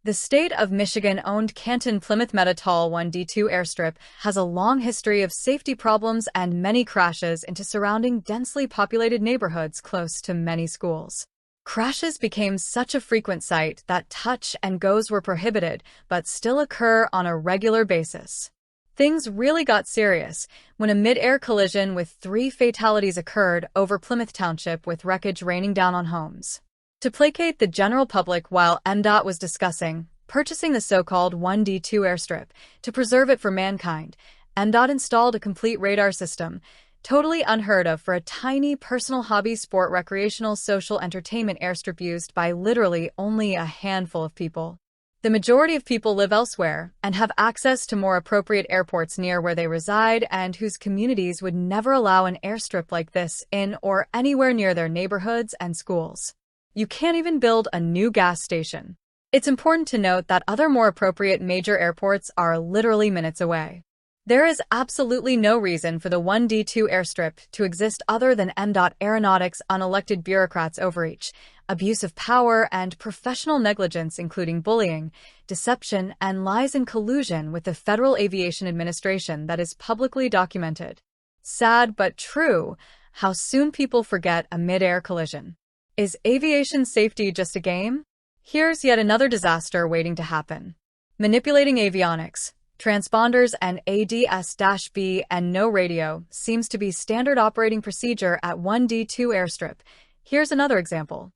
The state of Michigan-owned Canton-Plymouth Mettetal 1D2 airstrip has a long history of safety problems and many crashes into surrounding densely populated neighborhoods close to many schools. Crashes became such a frequent sight that touch and goes were prohibited, but still occur on a regular basis. Things really got serious when a mid-air collision with 3 fatalities occurred over Plymouth Township, with wreckage raining down on homes. To placate the general public while MDOT was discussing purchasing the so-called 1D2 airstrip to preserve it for mankind, MDOT installed a complete radar system, totally unheard of for a tiny personal hobby, sport, recreational, social entertainment airstrip used by literally only a handful of people. The majority of people live elsewhere and have access to more appropriate airports near where they reside, and whose communities would never allow an airstrip like this in or anywhere near their neighborhoods and schools. You can't even build a new gas station. It's important to note that other more appropriate major airports are literally minutes away. There is absolutely no reason for the 1D2 airstrip to exist other than MDOT Aeronautics' unelected bureaucrats' overreach, abuse of power, and professional negligence, including bullying, deception, and lies and collusion with the Federal Aviation Administration that is publicly documented. Sad but true, how soon people forget a mid-air collision. Is aviation safety just a game? Here's yet another disaster waiting to happen. Manipulating avionics, transponders, and ADS-B and no radio seems to be standard operating procedure at 1D2 airstrip. Here's another example.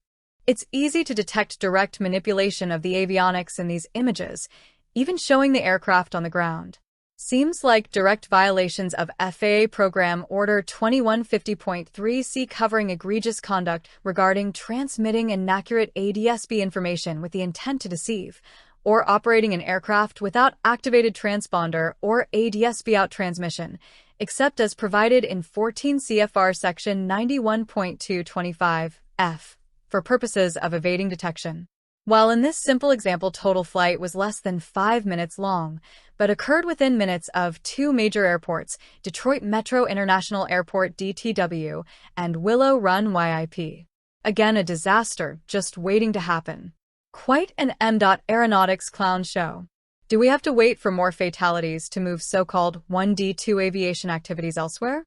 It's easy to detect direct manipulation of the avionics in these images, even showing the aircraft on the ground. Seems like direct violations of FAA Program Order 2150.3C covering egregious conduct regarding transmitting inaccurate ADS-B information with the intent to deceive, or operating an aircraft without activated transponder or ADS-B out transmission, except as provided in 14 CFR Section 91.225F, for purposes of evading detection. While in this simple example total flight was less than 5 minutes long, but occurred within minutes of 2 major airports, Detroit Metro International Airport DTW and Willow Run YIP. Again, a disaster just waiting to happen. Quite an MDOT Aeronautics clown show. Do we have to wait for more fatalities to move so-called 1D2 aviation activities elsewhere?